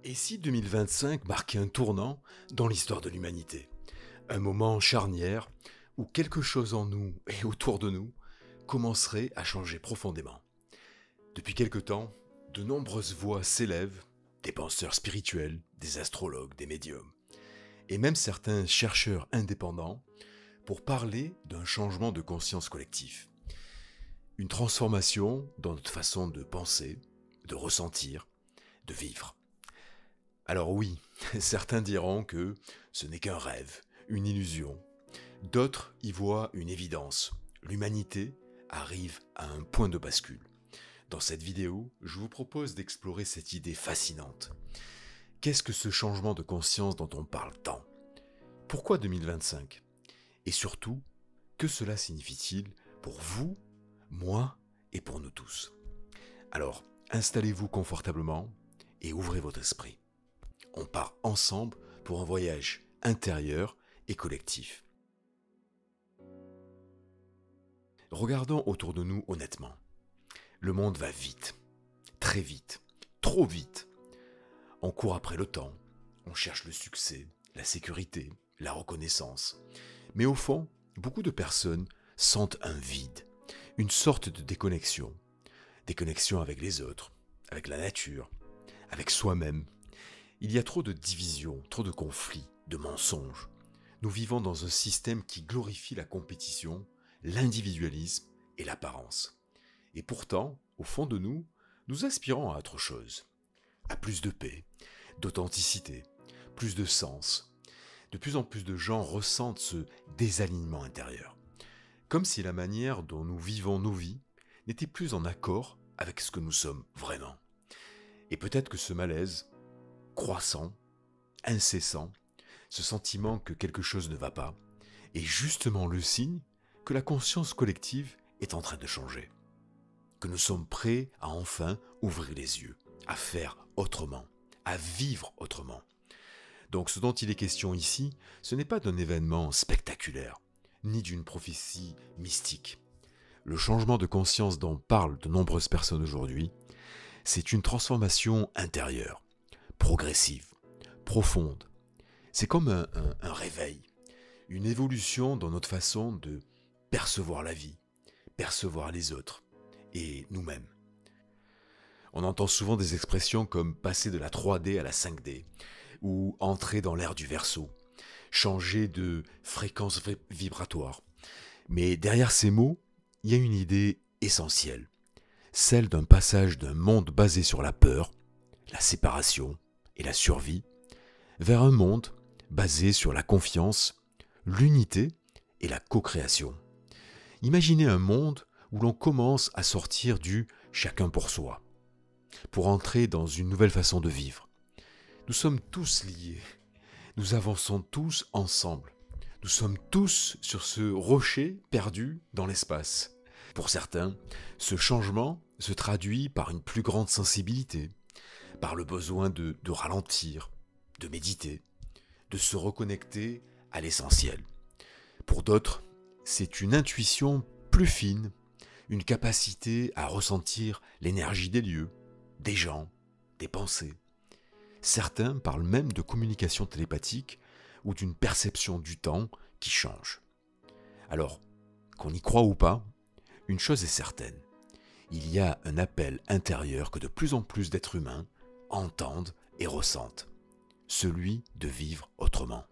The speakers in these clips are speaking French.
Et si 2025 marquait un tournant dans l'histoire de l'humanité? Un moment charnière où quelque chose en nous et autour de nous commencerait à changer profondément. Depuis quelque temps, de nombreuses voix s'élèvent, des penseurs spirituels, des astrologues, des médiums, et même certains chercheurs indépendants, pour parler d'un changement de conscience collectif. Une transformation dans notre façon de penser, de ressentir, de vivre. Alors oui, certains diront que ce n'est qu'un rêve, une illusion. D'autres y voient une évidence. L'humanité arrive à un point de bascule. Dans cette vidéo, je vous propose d'explorer cette idée fascinante. Qu'est-ce que ce changement de conscience dont on parle tant? Pourquoi 2025? Et surtout, que cela signifie-t-il pour vous, moi et pour nous tous? Alors, installez-vous confortablement et ouvrez votre esprit. On part ensemble pour un voyage intérieur et collectif. Regardons autour de nous honnêtement. Le monde va vite, très vite, trop vite. On court après le temps, on cherche le succès, la sécurité, la reconnaissance. Mais au fond, beaucoup de personnes sentent un vide, une sorte de déconnexion. Déconnexion avec les autres, avec la nature, avec soi-même. Il y a trop de divisions, trop de conflits, de mensonges. Nous vivons dans un système qui glorifie la compétition, l'individualisme et l'apparence. Et pourtant, au fond de nous, nous aspirons à autre chose. À plus de paix, d'authenticité, plus de sens. De plus en plus de gens ressentent ce désalignement intérieur. Comme si la manière dont nous vivons nos vies n'était plus en accord avec ce que nous sommes vraiment. Et peut-être que ce malaise, croissant, incessant, ce sentiment que quelque chose ne va pas, est justement le signe que la conscience collective est en train de changer. Que nous sommes prêts à enfin ouvrir les yeux, à faire autrement, à vivre autrement. Donc ce dont il est question ici, ce n'est pas d'un événement spectaculaire, ni d'une prophétie mystique. Le changement de conscience dont parlent de nombreuses personnes aujourd'hui, c'est une transformation intérieure, progressive, profonde. C'est comme un réveil, une évolution dans notre façon de percevoir la vie, percevoir les autres et nous-mêmes. On entend souvent des expressions comme passer de la 3D à la 5D ou entrer dans l'ère du Verseau, changer de fréquence vibratoire. Mais derrière ces mots, il y a une idée essentielle, celle d'un passage d'un monde basé sur la peur, la séparation et la survie, vers un monde basé sur la confiance, l'unité et la co-création. Imaginez un monde où l'on commence à sortir du chacun pour soi, pour entrer dans une nouvelle façon de vivre. Nous sommes tous liés, nous avançons tous ensemble. Nous sommes tous sur ce rocher perdu dans l'espace. Pour certains, ce changement se traduit par une plus grande sensibilité, par le besoin de ralentir, de méditer, de se reconnecter à l'essentiel. Pour d'autres, c'est une intuition plus fine, une capacité à ressentir l'énergie des lieux, des gens, des pensées. Certains parlent même de communication télépathique ou d'une perception du temps qui change. Alors, qu'on y croit ou pas, une chose est certaine, il y a un appel intérieur que de plus en plus d'êtres humains entendent et ressentent, celui de vivre autrement,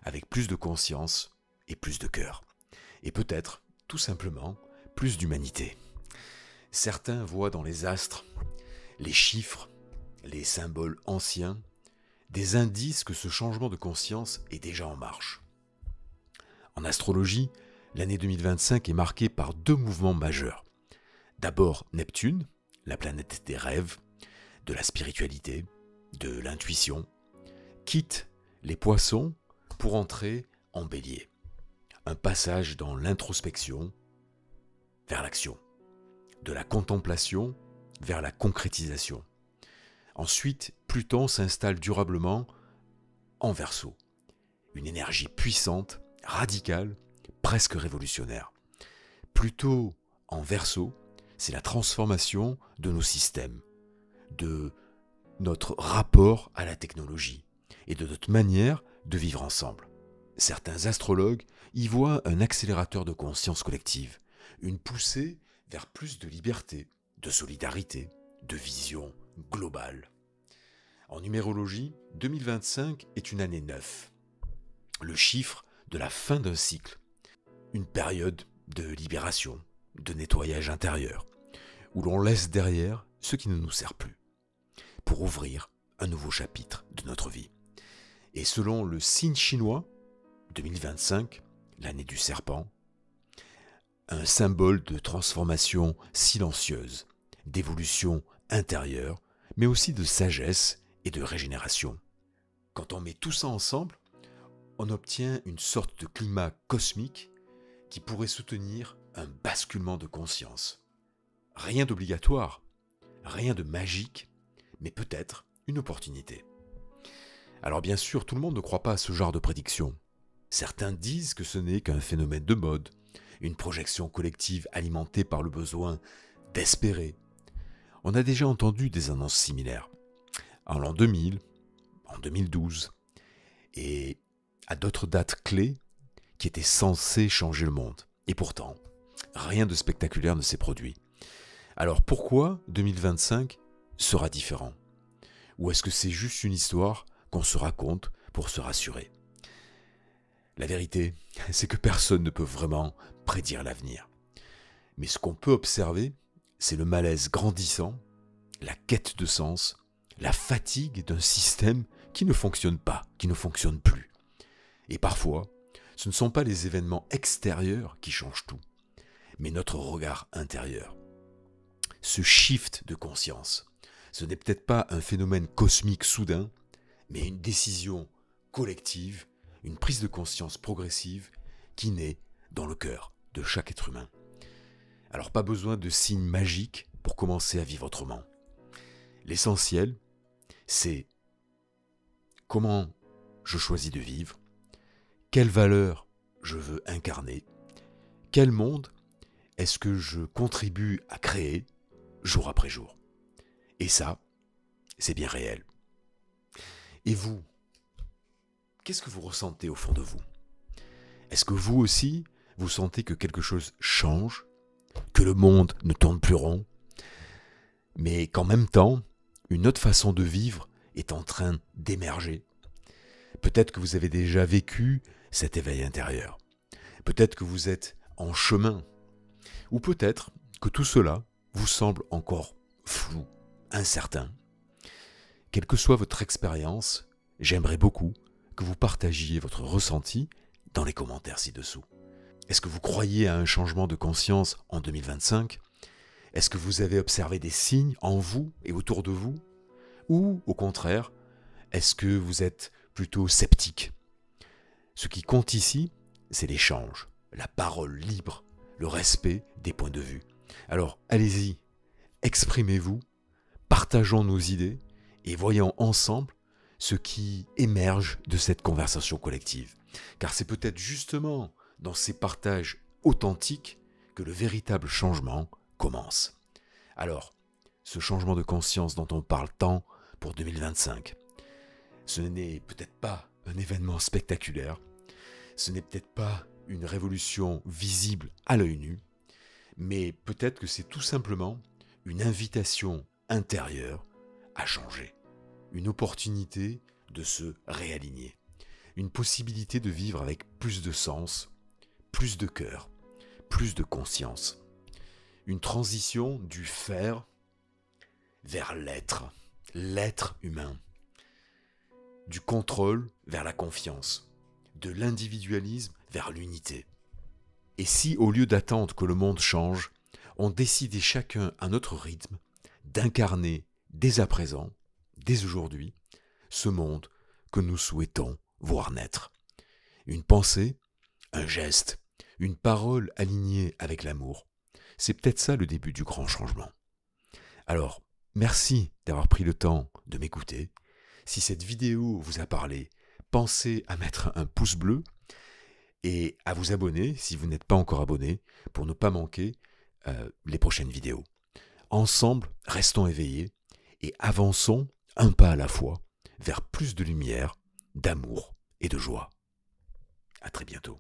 avec plus de conscience et plus de cœur, et peut-être, tout simplement, plus d'humanité. Certains voient dans les astres, les chiffres, les symboles anciens, des indices que ce changement de conscience est déjà en marche. En astrologie, l'année 2025 est marquée par deux mouvements majeurs. D'abord Neptune, la planète des rêves, de la spiritualité, de l'intuition, quitte les poissons pour entrer en bélier. Un passage dans l'introspection vers l'action, de la contemplation vers la concrétisation. Ensuite, Pluton s'installe durablement en Verseau. Une énergie puissante, radicale, presque révolutionnaire. Pluton en Verseau, c'est la transformation de nos systèmes, de notre rapport à la technologie et de notre manière de vivre ensemble. Certains astrologues y voient un accélérateur de conscience collective, une poussée vers plus de liberté, de solidarité, de vision globale. En numérologie, 2025 est une année 9, le chiffre de la fin d'un cycle, une période de libération, de nettoyage intérieur, où l'on laisse derrière ce qui ne nous sert plus, pour ouvrir un nouveau chapitre de notre vie. Et selon le signe chinois, 2025, l'année du serpent, un symbole de transformation silencieuse, d'évolution intérieure, mais aussi de sagesse et de régénération. Quand on met tout ça ensemble, on obtient une sorte de climat cosmique qui pourrait soutenir un basculement de conscience. Rien d'obligatoire, rien de magique, mais peut-être une opportunité. Alors bien sûr, tout le monde ne croit pas à ce genre de prédiction. Certains disent que ce n'est qu'un phénomène de mode, une projection collective alimentée par le besoin d'espérer. On a déjà entendu des annonces similaires, en l'an 2000, en 2012, et à d'autres dates clés qui étaient censées changer le monde. Et pourtant, rien de spectaculaire ne s'est produit. Alors pourquoi 2025 sera différent? Ou est-ce que c'est juste une histoire qu'on se raconte pour se rassurer? La vérité, c'est que personne ne peut vraiment prédire l'avenir. Mais ce qu'on peut observer, c'est le malaise grandissant, la quête de sens, la fatigue d'un système qui ne fonctionne pas, qui ne fonctionne plus. Et parfois, ce ne sont pas les événements extérieurs qui changent tout, mais notre regard intérieur. Ce shift de conscience, ce n'est peut-être pas un phénomène cosmique soudain, mais une décision collective, une prise de conscience progressive qui naît dans le cœur de chaque être humain. Alors pas besoin de signes magiques pour commencer à vivre autrement. L'essentiel, c'est comment je choisis de vivre, quelles valeurs je veux incarner, quel monde est-ce que je contribue à créer jour après jour. Et ça, c'est bien réel. Et vous, qu'est-ce que vous ressentez au fond de vous? Est-ce que vous aussi, vous sentez que quelque chose change, que le monde ne tourne plus rond, mais qu'en même temps, une autre façon de vivre est en train d'émerger? Peut-être que vous avez déjà vécu cet éveil intérieur. Peut-être que vous êtes en chemin. Ou peut-être que tout cela vous semble encore flou, incertain. Quelle que soit votre expérience, j'aimerais beaucoup que vous partagiez votre ressenti dans les commentaires ci-dessous. Est-ce que vous croyez à un changement de conscience en 2025 ? Est-ce que vous avez observé des signes en vous et autour de vous ? Ou, au contraire, est-ce que vous êtes plutôt sceptique ? Ce qui compte ici, c'est l'échange, la parole libre, le respect des points de vue. Alors, allez-y, exprimez-vous, partageons nos idées et voyons ensemble ce qui émerge de cette conversation collective. Car c'est peut-être justement dans ces partages authentiques que le véritable changement commence. Alors, ce changement de conscience dont on parle tant pour 2025, ce n'est peut-être pas un événement spectaculaire, ce n'est peut-être pas une révolution visible à l'œil nu, mais peut-être que c'est tout simplement une invitation intérieure à changer, une opportunité de se réaligner, une possibilité de vivre avec plus de sens, plus de cœur, plus de conscience, une transition du faire vers l'être humain, du contrôle vers la confiance, de l'individualisme vers l'unité. Et si, au lieu d'attendre que le monde change, on décidait chacun à notre rythme d'incarner dès à présent, dès aujourd'hui, ce monde que nous souhaitons voir naître. Une pensée, un geste, une parole alignée avec l'amour. C'est peut-être ça le début du grand changement. Alors, merci d'avoir pris le temps de m'écouter. Si cette vidéo vous a parlé, pensez à mettre un pouce bleu et à vous abonner si vous n'êtes pas encore abonné pour ne pas manquer les prochaines vidéos. Ensemble, restons éveillés et avançons un pas à la fois, vers plus de lumière, d'amour et de joie. À très bientôt.